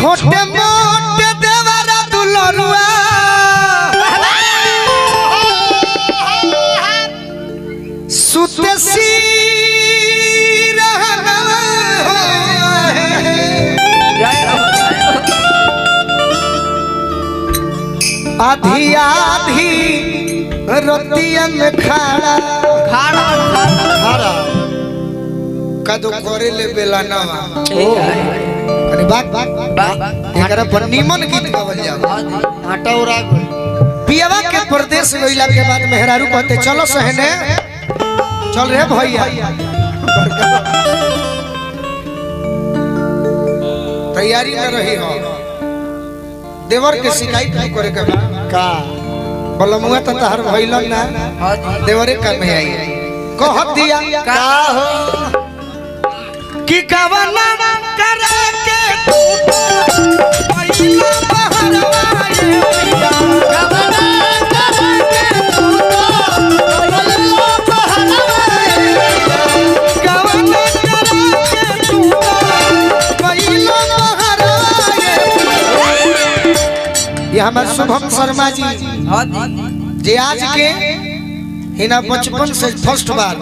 छोटे मोटे देवरा दुलरुआ सुतसी आधी आधी रतिया में खाड़ा खाड़ा खाड़ा कदो करे ले बेला ना अरे बात एकरा पर निमन गीत गावल जाओ हटौरा पियवा के प्रदेश गइला के बाद मेहरारू कहते चलो सहने चल रे भैया तैयारी में रही हो देवर के शिकायत नहीं करे के का बलमुआ त तहर भइलन ना देवरे का में आई कह दिया का हो कि कवना करा के तू पहिला बहरवा कवना करा के तू पहिला बहरवा कवना करा के तू पहिला बहरवा ये हमारे शुभम शर्मा जी जे आज के हिना बचपन से फर्स्ट बार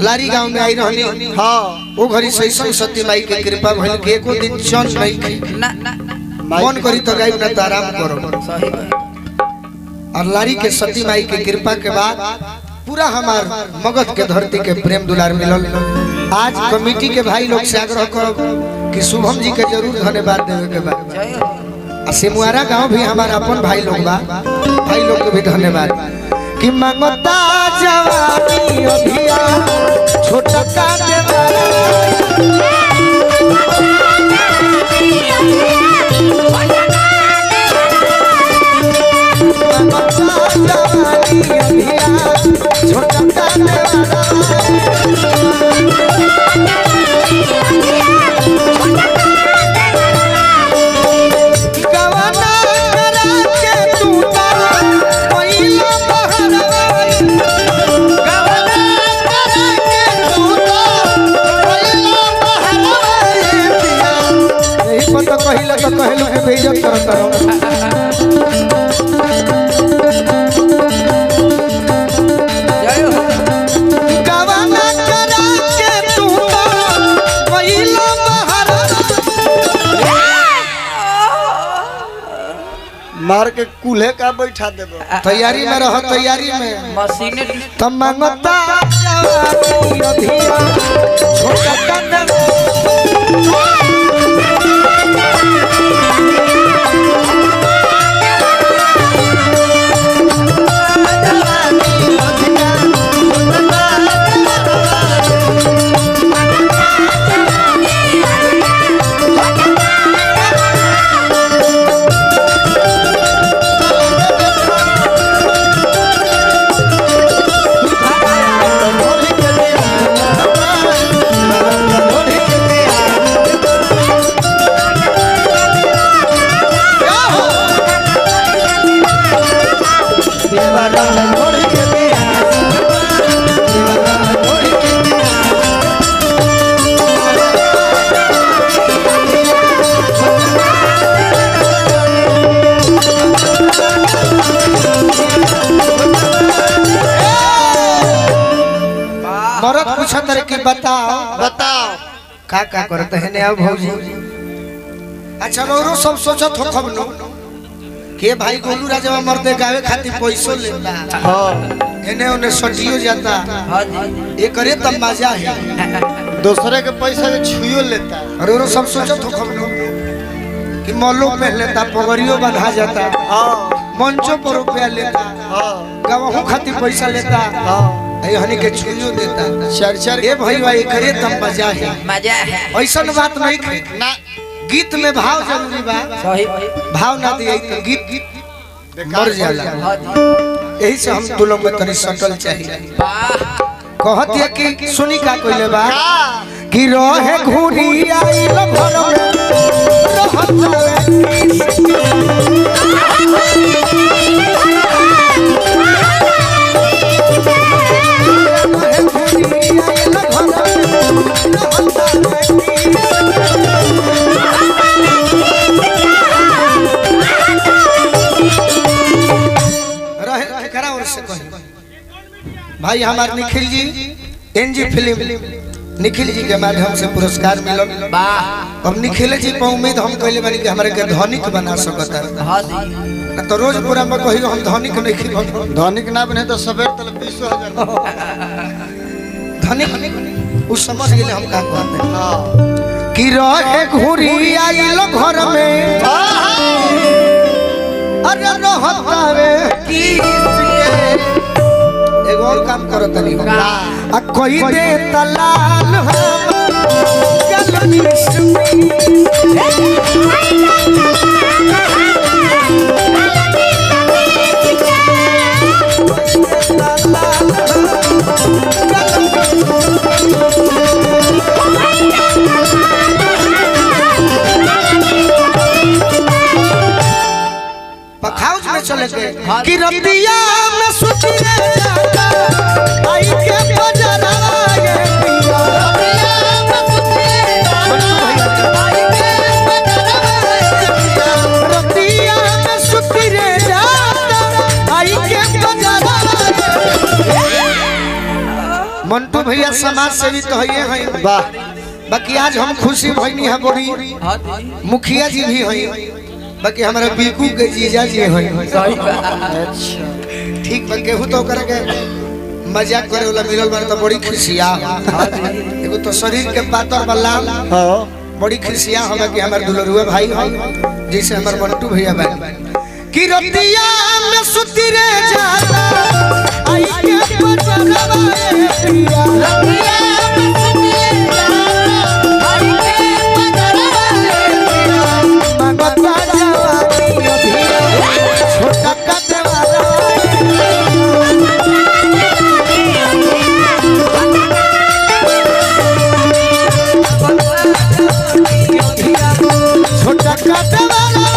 लारी गांव में आई रहनी हां वो घरी सैसन सती माई के कृपा भइल के एको दिन चन नहीं के मन करी तो गाइब ना तो आराम करो सही बात और लारी के सती माई के कृपा के बाद पूरा हमार मगध के धरती के प्रेम दुलार मिलल। आज कमेटी के भाई लोग से आग्रह करो कि शुभम जी के जरूर धन्यवाद देवे के बाद सिमुआरा गांव भी हमारा अपन भाई लोग बा भाई लोग को भी धन्यवाद कि मंगता जवानी अभिया छोटा का देवारा मंगता जवानी अभिया छोटा का देवारा कहला तो कहलो के बेइज्जत करत रहो जय हो गवाना करा के तू पहिला बहरा मार के कूल्हे का बैठा देबो तैयारी में रहो तैयारी में मशीन तब मांगता जवानी अभिया छोटा कदम बताओ का करते हैं नया भौजी अच्छा मोरो सब सोचत हो खब नो के भाई गोलू राजवा मर्दे गावे खातिर पैसो लेता हां एने ओने सटियो जाता हां जी ए करे तब मजा है दूसरे के पैसा से छुइयो लेता और ओरो सब सोचत हो खब नो कि मौलो पे लेता पगड़ियो बंधा जाता हां मंचो पर रुपया लेता हां गवहू खातिर पैसा लेता हां हनी के छुइयो देता चर ए भईवा ए करे तब मजा है ऐसा बात नहीं ना गीत में भाव जरूरी बा सही भाव ना दिए तो गीत मर जाला यही से हम दोनों में तनी सटल चाहिए कहत है कि सुनी का कोइले बा कि रहे घूरी आइल घर में रहत भाई हमारे निखिल जी एनजी फिल्म निखिल जी के माध्यम से पुरस्कार मिलल। अब निखिल जी पर उम्मीद हम कहले बानी कि हमारे के धनिक बना सकता है। तो रोज पूरा में कहियो हम धनिक नहीं धनिक ना बने तो सवेर तक 20,000 धनिक उस समझ गेले हम का कहते हैं कि रहे घुरी आइलो घर में अरे रहता रे एगो और काम करो तनी आ कोई दे तलाल पखाउज में चले गए कि रतिया में सुती जाता आई के बजरा ये पिया रतिया में सुती जाता आई के बजरा मंटू भैया समाज सेवी तो है वाह। बाकी आज हम खुशी भइनी है बड़ी मुखिया जी भी है बाकी हमारा बीकू के जीजा जी है अच्छा ठीक बा केहू तो करके मजाक करे वाला मिलल बार तो बड़ी खुशिया एगो तो शरीर के पातर बल्ला हां बड़ी खुशिया हमरा कि हमर दुलरुआ भाई हो जैसे हमर मंटू भैया भाई कि रतिया में सुती रे जाता आई के बजरवा ए पिया रतिया में सुती रे जाता आई के बजरवा ए पिया मगता जवानी अभी छोटा कद वाला छोटा कद वाला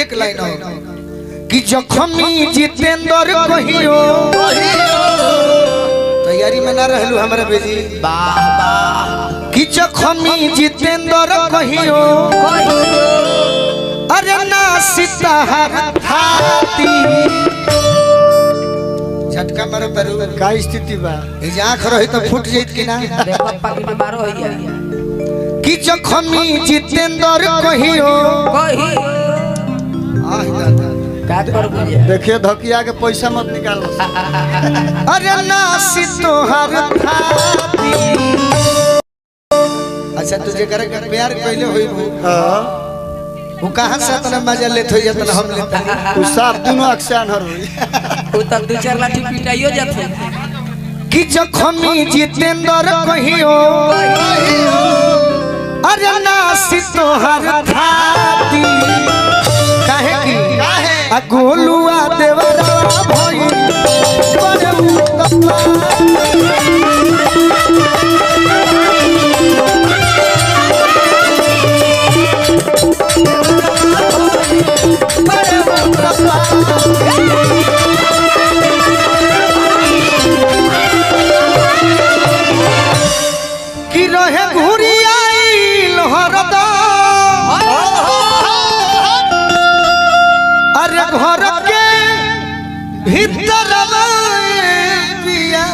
एक लाइन और कि जखमी जितेंद्र कहियो तैयारी में ना रहलू हमारा बेजी वाह वाह कि जखमी जितेंद्र कहियो अरे ना सिताहर थाती झटका मारो तरू का स्थिति बा ए आंख रही तो फूट जाइत कि ना अरे पप्पा की बीमार हो गया कि जखमी जितेंद्र कहियो कही आह दादा का कर बुझे देखिए धकिया के पैसा मत निकालो अरे नासी तोहर थाती अच्छा तुझे करे के प्यार कइले होई हां वो कहां से इतना मजा लेत होई जतना हम लेत तू साफ दोनों अक्सान हर होई वो तब 2-4 लाठी पिटाइयो जाते कि जखमी जितेंद्र कहियो अरे नासी तोहर थाती काहे की आ गोलुआ देवरा भई बड़े मुतप्पा बड़े मुतप्पा कि रहे घुरी आइल हरदा अरे घर के भीतर पिया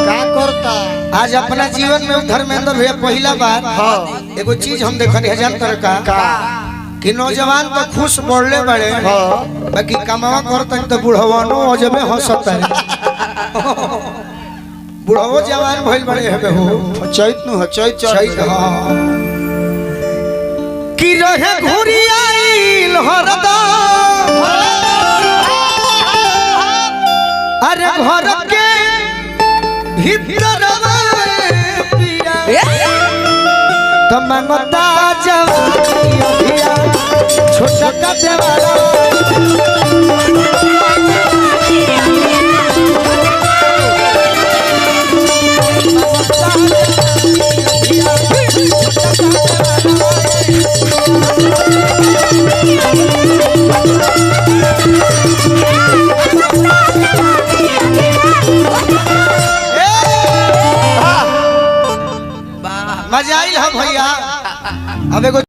का करता आज अपना जीवन में धर्मेंद्र भैया पहला बार हां एगो चीज हम देखनी हजार तरह का कि नौजवान तो खुश बढ़ले बड़े हां बाकी कमावा करता तो बुढ़वानो अजबे हंसता है बुढ़वो जवान भइल बड़े हेबे हो चैत नु चैत सही कहा कि रहे घुरी आइल भइल हरदा अरे घर के भीतर तो मंगता जवानी अभिया छोटा का देवाला मजा आइल हम भैया अब एगो